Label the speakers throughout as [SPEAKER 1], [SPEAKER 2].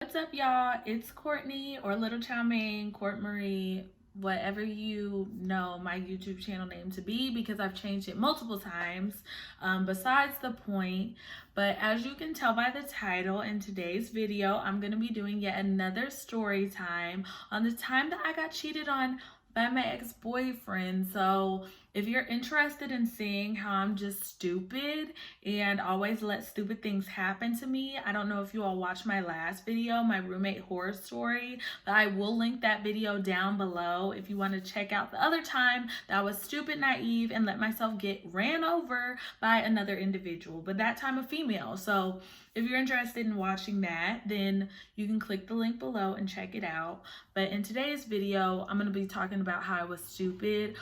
[SPEAKER 1] What's up, y'all? It's Courtney or Little Chow Mein, Court Marie, whatever you know my YouTube channel name to be, because I've changed it multiple times. Besides the point, but as you can tell by the title, in today's video, I'm going to be doing yet another story time on the time that I got cheated on by my ex-boyfriend. So if you're interested in seeing how I'm just stupid and always let stupid things happen to me, I don't know if you all watched my last video, my roommate horror story, but I will link that video down below if you want to check out the other time that I was stupid, naive, and let myself get ran over by another individual, but that time a female. So if you're interested in watching that, then you can click the link below and check it out. But in today's video, I'm going to be talking about how I was stupid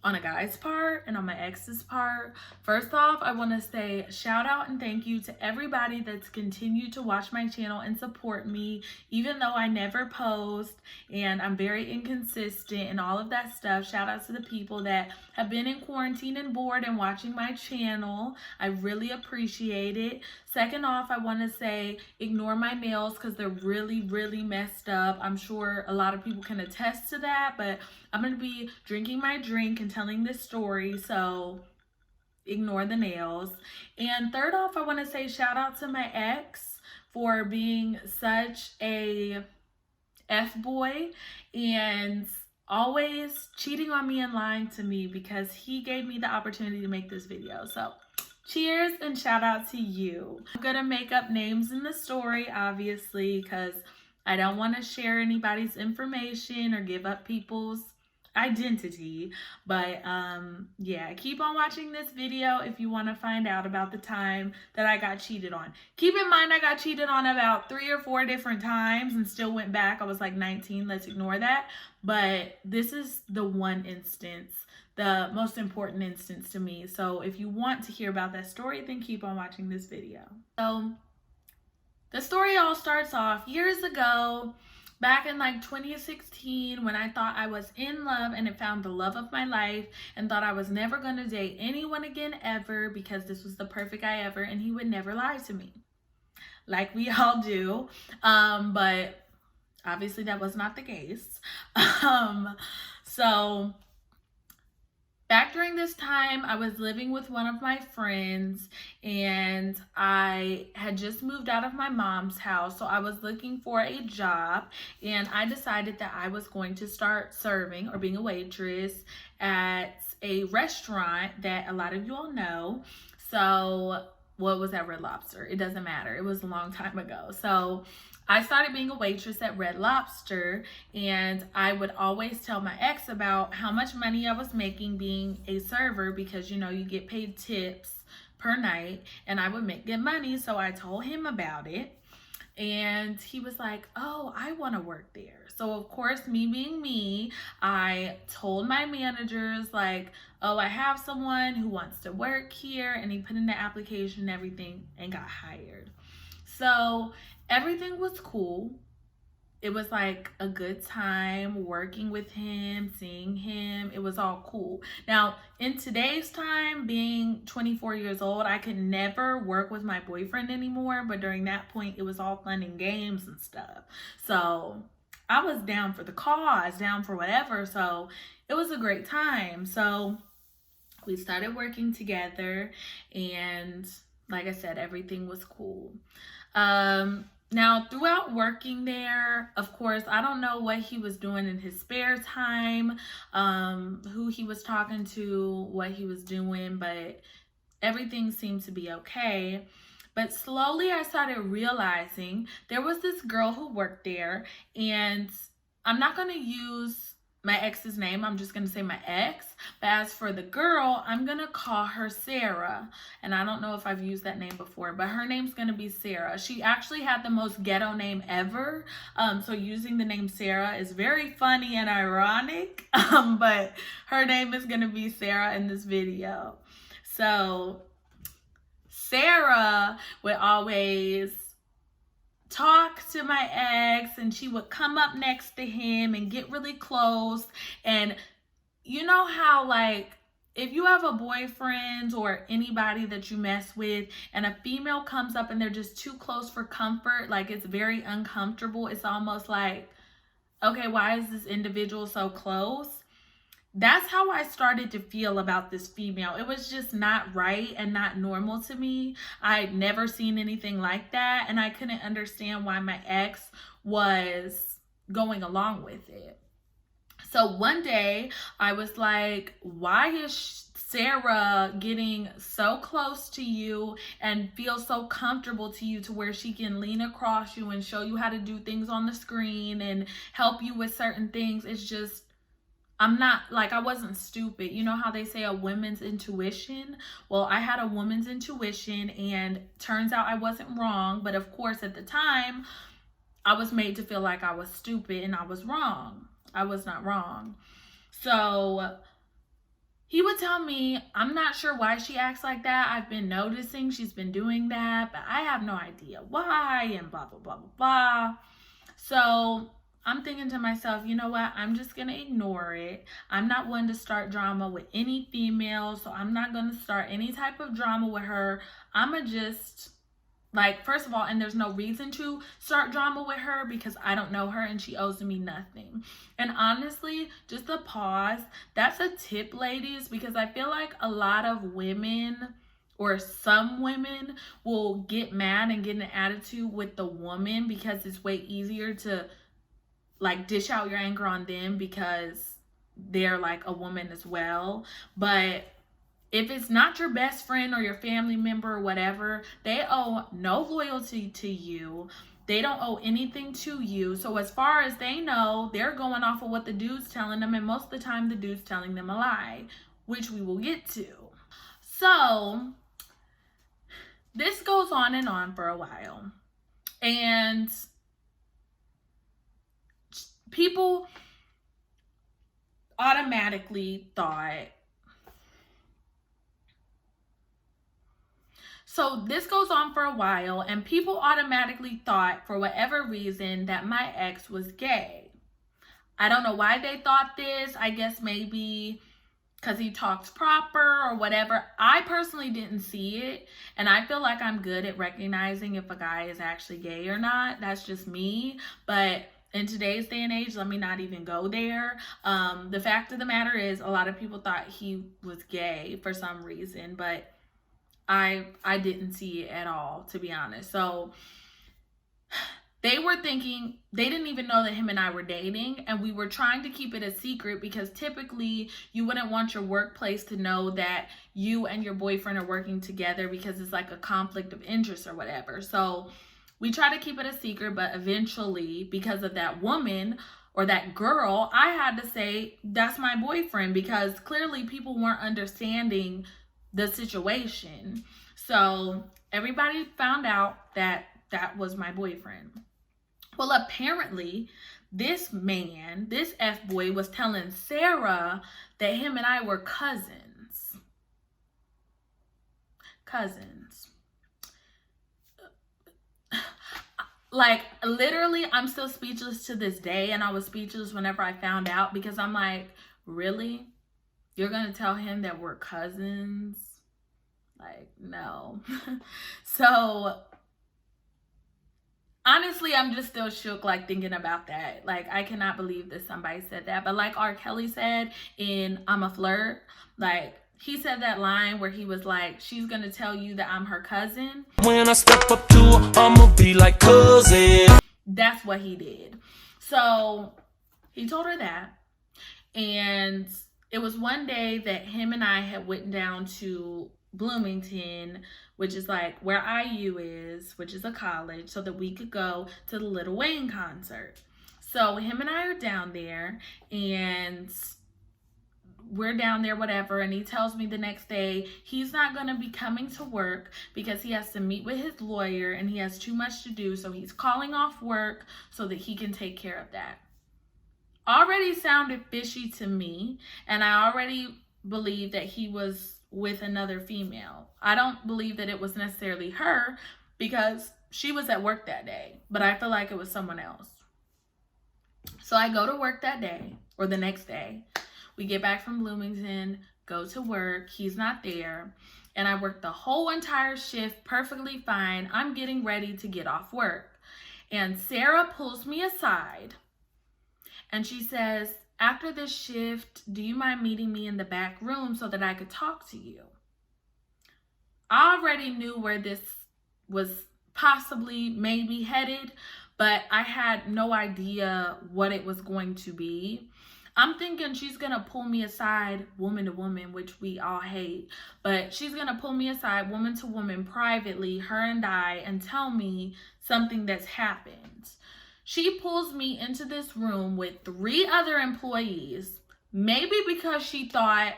[SPEAKER 1] on a guy's part and on my ex's part. First off, I want to say shout out and thank you to everybody that's continued to watch my channel and support me, even though I never post and I'm very inconsistent and all of that stuff. Shout out to the people that have been in quarantine and bored and watching my channel. I really appreciate it. Second off, I want to say ignore my nails because they're really messed up. I'm sure a lot of people can attest to that, but I'm going to be drinking my drink and telling this story, so ignore the nails. And third off, I want to say shout out to my ex for being such a F-boy and always cheating on me and lying to me, because he gave me the opportunity to make this video. So cheers and shout out to you. I'm gonna make up names in the story, obviously, because I don't want to share anybody's information or give up people's identity. But yeah, keep on watching this video if you want to find out about the time that I got cheated on. Keep in mind, I got cheated on about 3 or 4 different times and still went back. I was like 19. Let's ignore that. But this is the one instance, the most important instance to me. So if you want to hear about that story, then keep on watching this video. So the story all starts off years ago, back in like 2016, when I thought I was in love and had found the love of my life and thought I was never going to date anyone again ever because this was the perfect guy ever and he would never lie to me, like we all do. But obviously that was not the case. So back during this time, I was living with one of my friends and I had just moved out of my mom's house. So I was looking for a job and I decided that I was going to start serving or being a waitress at a restaurant that a lot of you all know. So what was that, Red Lobster? It doesn't matter. It was a long time ago. So I started being a waitress at Red Lobster, and I would always tell my ex about how much money I was making being a server, because you know you get paid tips per night and I would make good money. So I told him about it and he was like, oh, I want to work there. So of course, me being me, I told my managers like, oh, I have someone who wants to work here, and he put in the application and everything and got hired. So everything was cool. It was like a good time working with him, seeing him. It was all cool. Now, in today's time, being 24 years old, I could never work with my boyfriend anymore. But during that point, it was all fun and games and stuff. So I was down for the cause, down for whatever. So it was a great time. So we started working together and like I said, everything was cool. Now, throughout working there, of course, I don't know what he was doing in his spare time, who he was talking to, what he was doing, but everything seemed to be okay. But slowly I started realizing there was this girl who worked there, and I'm not going to use my ex's name. I'm just going to say my ex. But as for the girl, I'm going to call her Sarah. And I don't know if I've used that name before, but her name's going to be Sarah. She actually had the most ghetto name ever. So using the name Sarah is very funny and ironic. But her name is going to be Sarah in this video. So Sarah would always talk to my ex, and she would come up next to him and get really close. And you know how like if you have a boyfriend or anybody that you mess with and a female comes up and they're just too close for comfort, like it's very uncomfortable, it's almost like, okay, why is this individual so close? That's how I started to feel about this female. It was just not right and not normal to me. I'd never seen anything like that, and I couldn't understand why my ex was going along with it. So one day I was like, why is Sarah getting so close to you and feel so comfortable to you to where she can lean across you and show you how to do things on the screen and help you with certain things? It's just, I'm not, like, I wasn't stupid. You know how they say a woman's intuition? Well, I had a woman's intuition, and turns out I wasn't wrong. But of course, at the time, I was made to feel like I was stupid and I was wrong. I was not wrong. So he would tell me, I'm not sure why she acts like that. I've been noticing she's been doing that, but I have no idea why, and blah, blah, blah, blah, blah. So I'm thinking to myself, you know what? I'm just going to ignore it. I'm not one to start drama with any female, so I'm not going to start any type of drama with her. I'm going to just, like, first of all, and there's no reason to start drama with her because I don't know her and she owes me nothing. And honestly, just a pause. That's a tip, ladies, because I feel like a lot of women, or some women, will get mad and get an attitude with the woman because it's way easier to, like, dish out your anger on them because they're like a woman as well. But if it's not your best friend or your family member or whatever, they owe no loyalty to you. They don't owe anything to you. So as far as they know, they're going off of what the dude's telling them, and most of the time the dude's telling them a lie, which we will get to. So this goes on and on for a while, and people automatically thought, so this goes on for a while, and people automatically thought, for whatever reason, that my ex was gay. I don't know why they thought this. I guess maybe because he talks proper or whatever. I personally didn't see it, and I feel like I'm good at recognizing if a guy is actually gay or not. That's just me. But in today's day and age, let me not even go there. The fact of the matter is, a lot of people thought he was gay for some reason, but I didn't see it at all, to be honest. So they were thinking, they didn't even know that him and I were dating, and we were trying to keep it a secret because typically you wouldn't want your workplace to know that you and your boyfriend are working together because it's like a conflict of interest or whatever. So we try to keep it a secret, but eventually, because of that woman or that girl, I had to say, that's my boyfriend, because clearly people weren't understanding the situation. So everybody found out that that was my boyfriend. Well, apparently this man, this F-boy, was telling Sarah that him and I were cousins. Like, literally, I'm still speechless to this day, and I was speechless whenever I found out, because I'm like, really? You're gonna tell him that we're cousins? Like, no. So honestly, I'm just still shook, like, thinking about that. Like, I cannot believe that somebody said that. But like R. Kelly said in I'm a Flirt, like, he said that line where he was like, she's gonna tell you that I'm her cousin. When I step up to her, I'ma be like cousin. That's what he did. So he told her that. And it was one day that him and I had went down to Bloomington, which is like where IU is, which is a college, so that we could go to the Lil Wayne concert. So him and I are down there, and we're down there, whatever, and he tells me the next day he's not going to be coming to work because he has to meet with his lawyer and he has too much to do, so he's calling off work so that he can take care of that. Already sounded fishy to me, and I already believed that he was with another female. I don't believe that it was necessarily her because she was at work that day, but I feel like it was someone else. So I go to work that day, or the next day. We get back from Bloomington. go to work. He's not there. And I worked the whole entire shift perfectly fine. I'm getting ready to get off work. And Sarah pulls me aside and she says, after this shift, do you mind meeting me in the back room so that I could talk to you? I already knew where this was possibly maybe headed, but I had no idea what it was going to be. I'm thinking she's going to pull me aside, woman to woman, which we all hate, but she's going to pull me aside, woman to woman, privately, her and I, and tell me something that's happened. She pulls me into this room with 3 other employees, maybe because she thought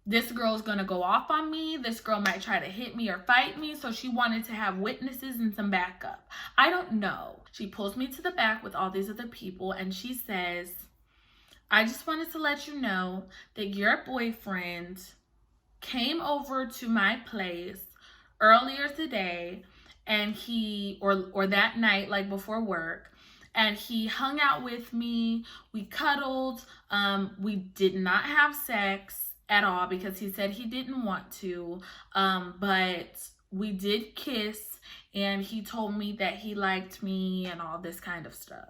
[SPEAKER 1] this girl's going to go off on me. This girl might try to hit me or fight me. So she wanted to have witnesses and some backup. I don't know. She pulls me to the back with all these other people and she says, I just wanted to let you know that your boyfriend came over to my place earlier today and or that night, like before work, and he hung out with me. We cuddled. We did not have sex at all because he said he didn't want to, but we did kiss and he told me that he liked me and all this kind of stuff.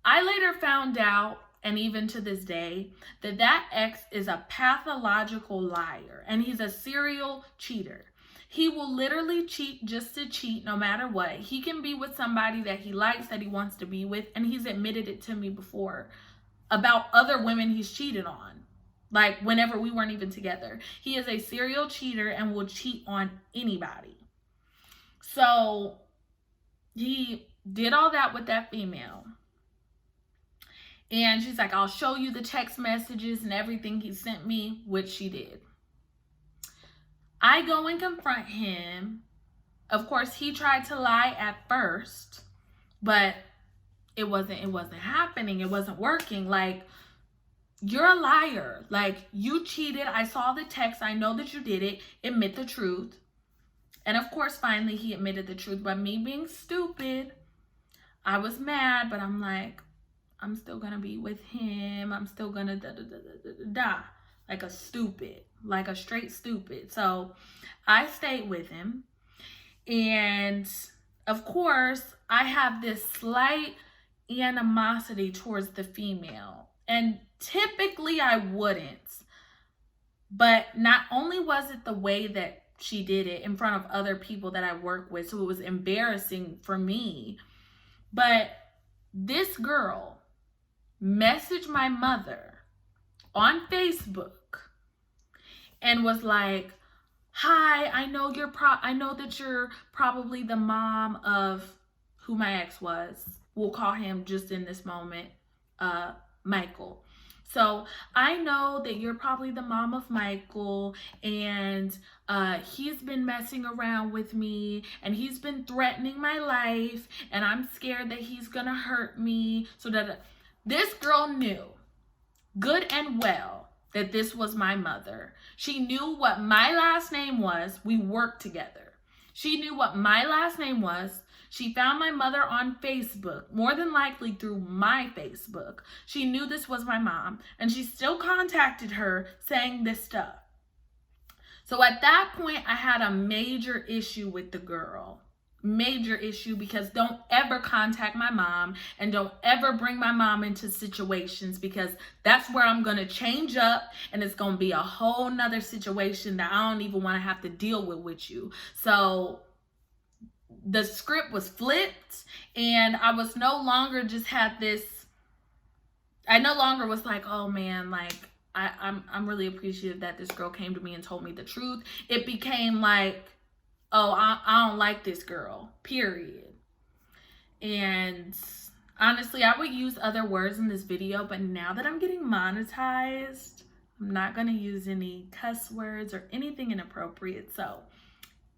[SPEAKER 1] I later found out, and even to this day, that ex is a pathological liar and he's a serial cheater. He will literally cheat just to cheat no matter what. He can be with somebody that he likes, that he wants to be with, and he's admitted it to me before about other women he's cheated on. Like whenever we weren't even together. He is a serial cheater and will cheat on anybody. So he did all that with that female. And she's like, I'll show you the text messages and everything he sent me, which she did. I go and confront him. Of course, he tried to lie at first, but it wasn't happening. It wasn't working. Like, you're a liar. Like, you cheated. I saw the text. I know that you did it. Admit the truth. And of course, finally, he admitted the truth. But me being stupid, I was mad, but I'm like, I'm still going to be with him. I'm still going to like a stupid, like a straight stupid. So I stayed with him. And of course, I have this slight animosity towards the female. And typically I wouldn't. But not only was it the way that she did it in front of other people that I work with, so it was embarrassing for me, but this girl messaged my mother on Facebook and was like, hi, I know that you're probably the mom of who my ex was. We'll call him just in this moment, Michael. So I know that you're probably the mom of Michael, and he's been messing around with me and he's been threatening my life, and I'm scared that he's gonna hurt me. So that this girl knew good and well that this was my mother. She knew what my last name was. We worked together. She knew what my last name was. She found my mother on Facebook, more than likely through my Facebook. She knew this was my mom, and she still contacted her saying this stuff. So at that point, I had a major issue with the girl. Major issue, because don't ever contact my mom and don't ever bring my mom into situations, because that's where I'm going to change up and it's going to be a whole nother situation that I don't even want to have to deal with you. So the script was flipped, and I was no longer I no longer was like, oh man, like I'm really appreciative that this girl came to me and told me the truth. It became like, oh, I don't like this girl, period. And honestly, I would use other words in this video, but now that I'm getting monetized, I'm not going to use any cuss words or anything inappropriate. So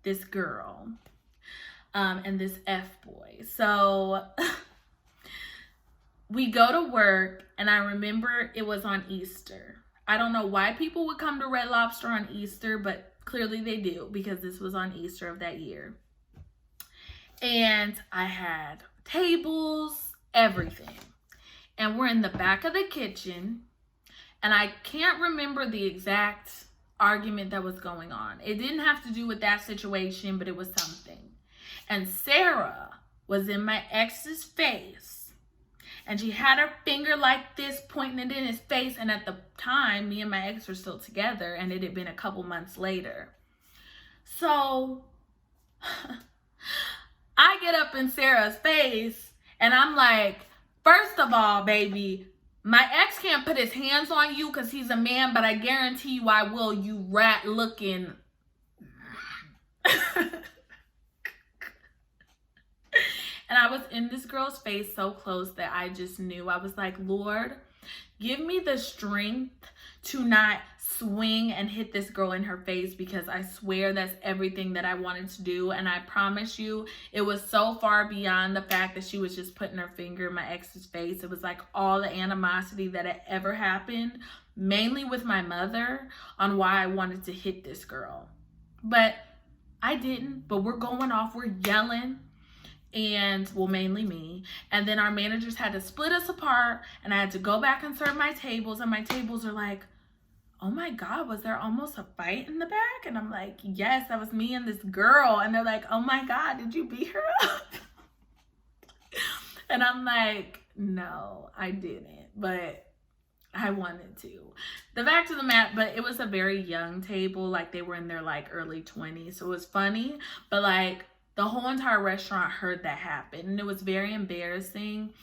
[SPEAKER 1] this girl, and this F-boy. So we go to work, and I remember it was on Easter. I don't know why people would come to Red Lobster on Easter, but clearly they do, because this was on Easter of that year. And I had tables, everything. And we're in the back of the kitchen, And I can't remember the exact argument that was going on. It didn't have to do with that situation, but it was something. And Sarah was in my ex's face, and she had her finger like this, pointing it in his face. And at the time, me and my ex were still together, and it had been a couple months later. So I get up in Sarah's face, and I'm like, first of all, baby, my ex can't put his hands on you because he's a man, but I guarantee you I will, you rat looking. And I was in this girl's face so close that I just knew. I was like, Lord, give me the strength to not swing and hit this girl in her face, because I swear that's everything that I wanted to do. And I promise you, it was so far beyond the fact that she was just putting her finger in my ex's face. It was like all the animosity that had ever happened, mainly with my mother, on why I wanted to hit this girl. But I didn't. But we're going off, we're yelling. And well, mainly me. And then our managers had to split us apart, and I had to go back and serve my tables. And my tables are like, oh my God, was there almost a fight in the back? And I'm like, yes, that was me and this girl. And they're like, oh my God, did you beat her up? And I'm like, no, I didn't, but I wanted to. The fact of the matter, but it was a very young table. Like they were in their like early 20s. So it was funny, but like the whole entire restaurant heard that happen, and it was very embarrassing.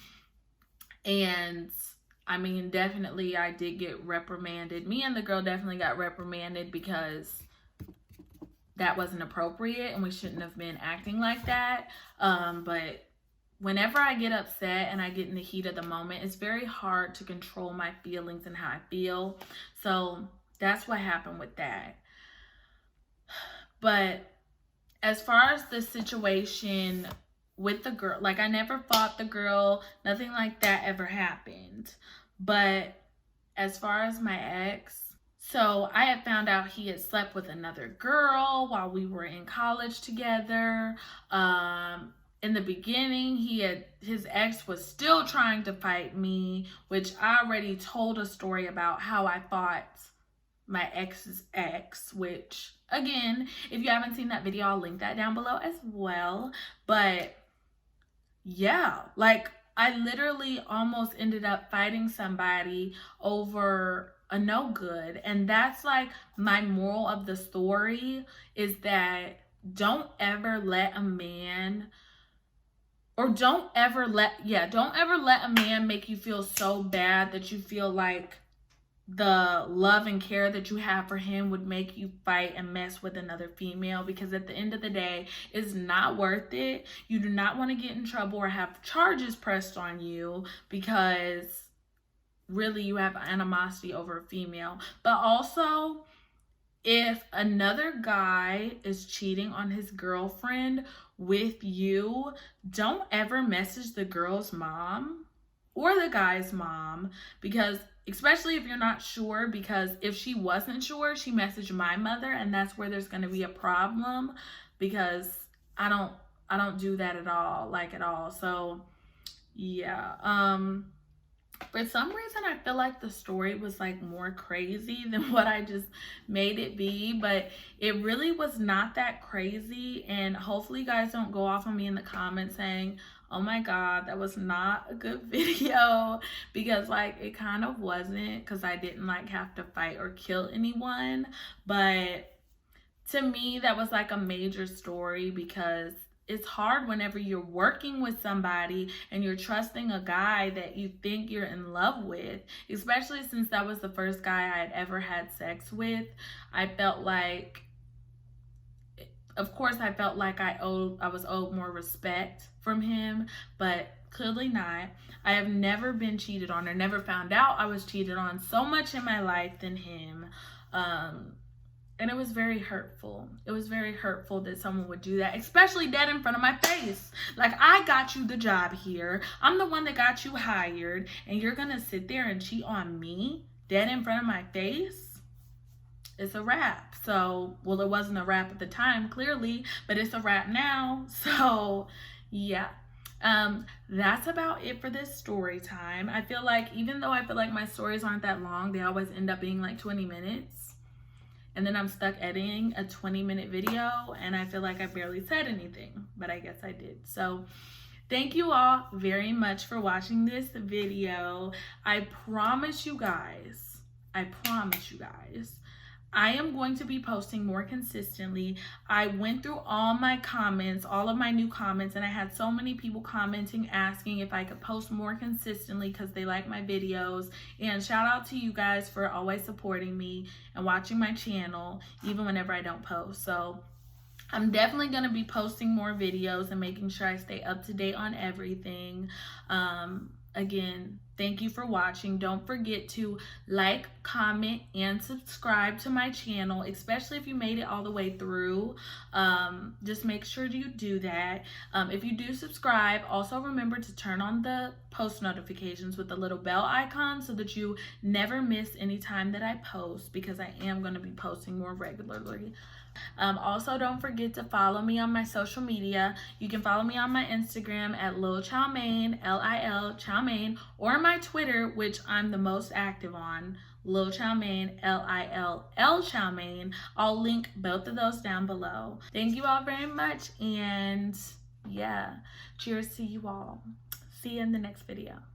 [SPEAKER 1] And I mean, definitely I did get reprimanded. Me and the girl definitely got reprimanded because that wasn't appropriate and we shouldn't have been acting like that. But whenever I get upset and I get in the heat of the moment, it's very hard to control my feelings and how I feel. So that's what happened with that. But as far as the situation with the girl, like I never fought the girl, nothing like that ever happened. But as far as my ex, so I had found out he had slept with another girl while we were in college together. In the beginning, his ex was still trying to fight me, which I already told a story about how I fought my ex's ex, which again, if you haven't seen that video, I'll link that down below as well. But yeah, like I literally almost ended up fighting somebody over a no good. And that's like my moral of the story, is that don't ever let a man, or don't ever let a man make you feel so bad that you feel like the love and care that you have for him would make you fight and mess with another female, because at the end of the day, it's not worth it. You do not want to get in trouble or have charges pressed on you because really you have animosity over a female. But also, if another guy is cheating on his girlfriend with you, don't ever message the girl's mom or the guy's mom, because especially if you're not sure, because if she wasn't sure, she messaged my mother, and that's where there's going to be a problem, because I don't do that at all. So yeah, for some reason I feel like the story was like more crazy than what I just made it be, but it really was not that crazy. And hopefully you guys don't go off on me in the comments saying, oh my God, that was not a good video, because like it kind of wasn't, because I didn't like have to fight or kill anyone. But to me, that was like a major story, because it's hard whenever you're working with somebody and you're trusting a guy that you think you're in love with, especially since that was the first guy I had ever had sex with. I felt like, of course, I felt like I was owed more respect from him, but clearly not. I have never been cheated on or never found out I was cheated on so much in my life than him. And it was very hurtful. It was very hurtful that someone would do that, especially dead in front of my face. Like, I got you the job here. I'm the one that got you hired, and you're gonna sit there and cheat on me dead in front of my face? It's a wrap. So, well, it wasn't a wrap at the time, clearly, but it's a wrap now. So, yeah. That's about it for this story time. I feel like, even though I feel like my stories aren't that long, they always end up being like 20 minutes. And then I'm stuck editing a 20-minute video and I feel like I barely said anything, but I guess I did. So thank you all very much for watching this video. I promise you guys, I am going to be posting more consistently. I went through all my comments, all of my new comments, and I had so many people commenting asking if I could post more consistently because they like my videos. And shout out to you guys for always supporting me and watching my channel even whenever I don't post. So I'm definitely going to be posting more videos and making sure I stay up to date on everything. Again, thank you for watching. Don't forget to like, comment, and subscribe to my channel, especially if you made it all the way through. Just make sure you do that. If you do subscribe, also remember to turn on the post notifications with the little bell icon so that you never miss any time that I post, because I am going to be posting more regularly. Also, don't forget to follow me on my social media. You can follow me on my Instagram at Lil Chow Mein, Lil Chow Mein, or my Twitter, which I'm the most active on, Lil Chow Mein, Lill Chow Mein. I'll link both of those down below. Thank you all very much, and yeah, cheers to you all. See you in the next video.